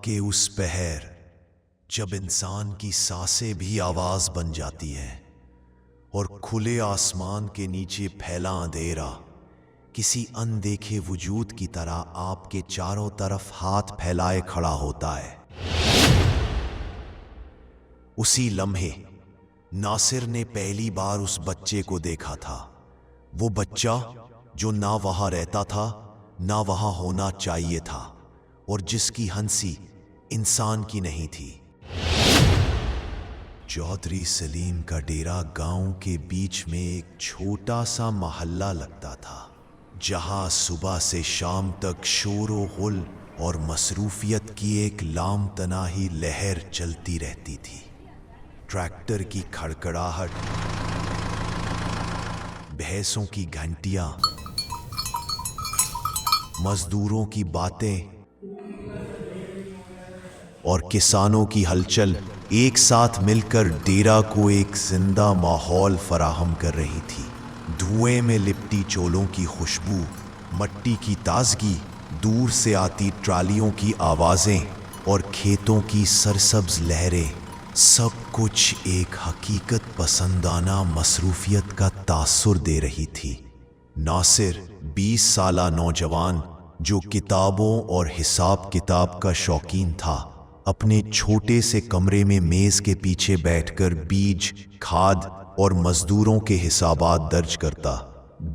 کے اس پہر جب انسان کی سانسیں بھی آواز بن جاتی ہیں اور کھلے آسمان کے نیچے پھیلا اندھیرا کسی اندیکھے وجود کی طرح آپ کے چاروں طرف ہاتھ پھیلائے کھڑا ہوتا ہے۔ اسی لمحے ناصر نے پہلی بار اس بچے کو دیکھا تھا، وہ بچہ جو نہ وہاں رہتا تھا نہ وہاں ہونا چاہیے تھا، اور جس کی ہنسی انسان کی نہیں تھی۔ چودھری سلیم کا ڈیرا گاؤں کے بیچ میں ایک چھوٹا سا محلہ لگتا تھا، جہاں صبح سے شام تک شور و غل اور مصروفیت کی ایک لام تناہی لہر چلتی رہتی تھی۔ ٹریکٹر کی کھڑکھڑاہٹ، بھینسوں کی گھنٹیاں، مزدوروں کی باتیں اور کسانوں کی ہلچل ایک ساتھ مل کر ڈیرا کو ایک زندہ ماحول فراہم کر رہی تھی۔ دھوئیں میں لپٹی چولوں کی خوشبو، مٹی کی تازگی، دور سے آتی ٹرالیوں کی آوازیں اور کھیتوں کی سرسبز لہریں، سب کچھ ایک حقیقت پسندانہ مصروفیت کا تاثر دے رہی تھی۔ ناصر 20 سالہ نوجوان جو کتابوں اور حساب کتاب کا شوقین تھا، اپنے چھوٹے سے کمرے میں میز کے پیچھے بیٹھ کر بیج، کھاد اور مزدوروں کے حسابات درج کرتا۔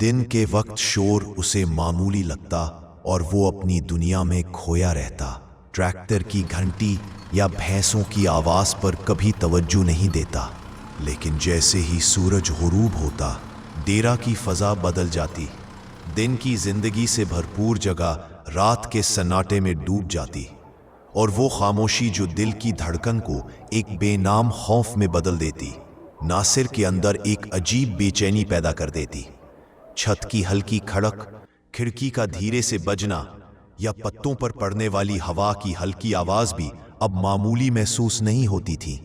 دن کے وقت شور اسے معمولی لگتا اور وہ اپنی دنیا میں کھویا رہتا، ٹریکٹر کی گھنٹی یا بھینسوں کی آواز پر کبھی توجہ نہیں دیتا۔ لیکن جیسے ہی سورج غروب ہوتا، ڈیرا کی فضا بدل جاتی، دن کی زندگی سے بھرپور جگہ رات کے سناٹے میں ڈوب جاتی، اور وہ خاموشی جو دل کی دھڑکن کو ایک بے نام خوف میں بدل دیتی، ناصر کے اندر ایک عجیب بے چینی پیدا کر دیتی۔ چھت کی ہلکی کھڑک، کھڑکی کا دھیرے سے بجنا یا پتوں پر پڑنے والی ہوا کی ہلکی آواز بھی اب معمولی محسوس نہیں ہوتی تھی۔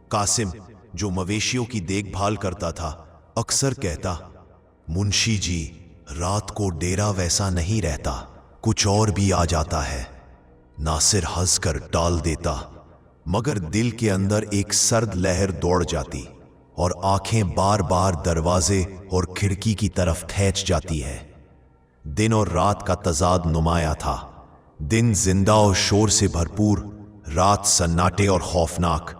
قاسم جو مویشیوں کی دیکھ بھال کرتا تھا، اکثر کہتا، منشی جی، رات کو ڈیرا ویسا نہیں رہتا، کچھ اور بھی آ جاتا ہے۔ ناصر ہنس کر ٹال دیتا، مگر دل کے اندر ایک سرد لہر دوڑ جاتی اور آنکھیں بار بار دروازے اور کھڑکی کی طرف کھینچ جاتی ہے۔ دن اور رات کا تضاد نمایاں تھا، دن زندہ اور شور سے بھرپور، رات سناٹے اور خوفناک۔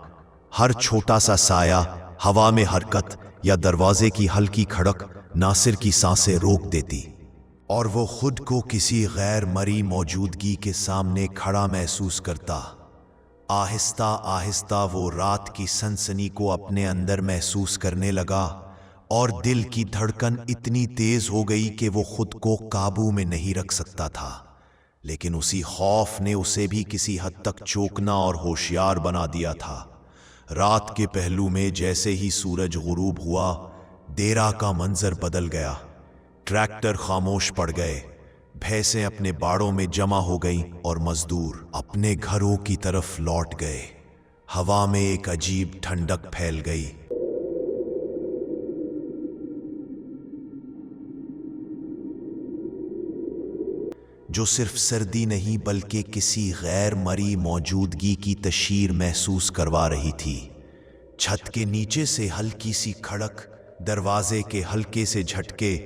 ہر چھوٹا سا سایہ، ہوا میں حرکت یا دروازے کی ہلکی کھڑک ناصر کی سانسیں روک دیتی، اور وہ خود کو کسی غیر مرئی موجودگی کے سامنے کھڑا محسوس کرتا۔ آہستہ آہستہ وہ رات کی سنسنی کو اپنے اندر محسوس کرنے لگا، اور دل کی دھڑکن اتنی تیز ہو گئی کہ وہ خود کو قابو میں نہیں رکھ سکتا تھا۔ لیکن اسی خوف نے اسے بھی کسی حد تک چوکنا اور ہوشیار بنا دیا تھا۔ رات کے پہلو میں جیسے ہی سورج غروب ہوا، ڈیرا کا منظر بدل گیا۔ ٹریکٹر خاموش پڑ گئے، بھینسیں اپنے باڑوں میں جمع ہو گئیں اور مزدور اپنے گھروں کی طرف لوٹ گئے۔ ہوا میں ایک عجیب ٹھنڈک پھیل گئی، جو صرف سردی نہیں بلکہ کسی غیر مرئی موجودگی کی تشہیر محسوس کروا رہی تھی۔ چھت کے نیچے سے ہلکی سی کھڑک، دروازے کے ہلکے سے جھٹکے،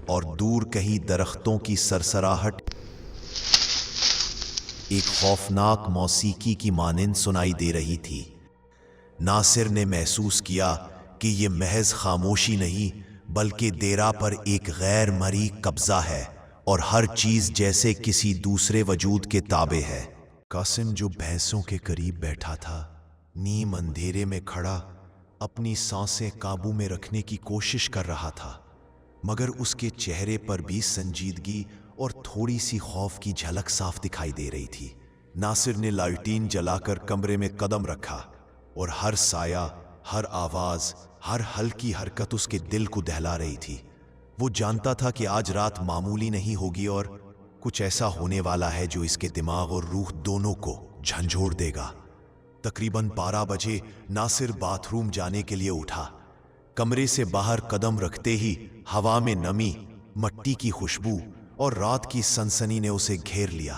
اور دور کہیں درختوں کی سرسراہٹ ایک خوفناک موسیقی کی مانند سنائی دے رہی تھی۔ ناصر نے محسوس کیا کہ یہ محض خاموشی نہیں بلکہ ڈیرا پر ایک غیر مرئی قبضہ ہے، اور ہر چیز جیسے کسی دوسرے وجود کے تابع ہے۔ قاسم جو بھینسوں کے قریب بیٹھا تھا، نیم اندھیرے میں کھڑا، اپنی سانسیں قابو میں رکھنے کی کوشش کر رہا تھا، مگر اس کے چہرے پر بھی سنجیدگی اور تھوڑی سی خوف کی جھلک صاف دکھائی دے رہی تھی۔ ناصر نے لالٹین جلا کر کمرے میں قدم رکھا، اور ہر سایہ، ہر آواز، ہر ہلکی حرکت اس کے دل کو دہلا رہی تھی۔ وہ جانتا تھا کہ آج رات معمولی نہیں ہوگی، اور کچھ ایسا ہونے والا ہے جو اس کے دماغ اور روح دونوں کو جھنجھوڑ دے گا۔ تقریباً 12 بجے ناصر باتھ روم جانے کے لیے اٹھا۔ کمرے سے باہر قدم رکھتے ہی ہوا میں نمی، مٹی کی خوشبو اور رات کی سنسنی نے اسے گھیر لیا۔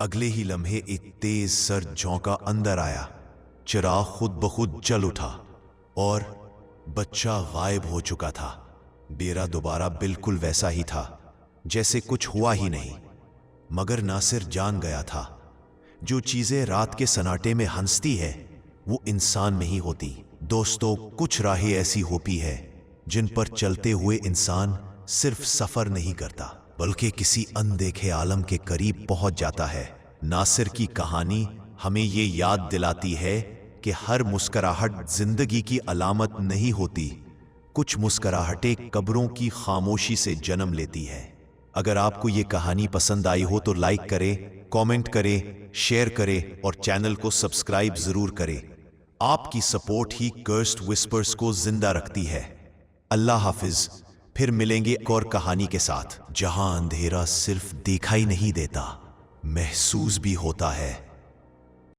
اگلے ہی لمحے ایک تیز سر جھونکا اندر آیا، چراغ خود بخود جل اٹھا اور بچہ غائب ہو چکا تھا۔ ڈیرا دوبارہ بالکل ویسا ہی تھا جیسے کچھ ہوا ہی نہیں، مگر ناصر جان گیا تھا جو چیزیں رات کے سناٹے میں ہنستی ہے وہ انسان نہیں ہوتی۔ دوستو، کچھ راہیں ایسی ہوتی ہے جن پر چلتے ہوئے انسان صرف سفر نہیں کرتا بلکہ کسی اندیکھے عالم کے قریب پہنچ جاتا ہے۔ ناصر کی کہانی ہمیں یہ یاد دلاتی ہے کہ ہر مسکراہٹ زندگی کی علامت نہیں ہوتی، کچھ مسکراہٹیں قبروں کی خاموشی سے جنم لیتی ہے۔ اگر آپ کو یہ کہانی پسند آئی ہو تو لائک کریں، کامنٹ کریں، شیئر کریں اور چینل کو سبسکرائب ضرور کریں۔ آپ کی سپورٹ ہی کرسڈ وسپرز کو زندہ رکھتی ہے۔ اللہ حافظ، پھر ملیں گے ایک اور کہانی کے ساتھ، جہاں اندھیرا صرف دیکھائی نہیں دیتا، محسوس بھی ہوتا ہے۔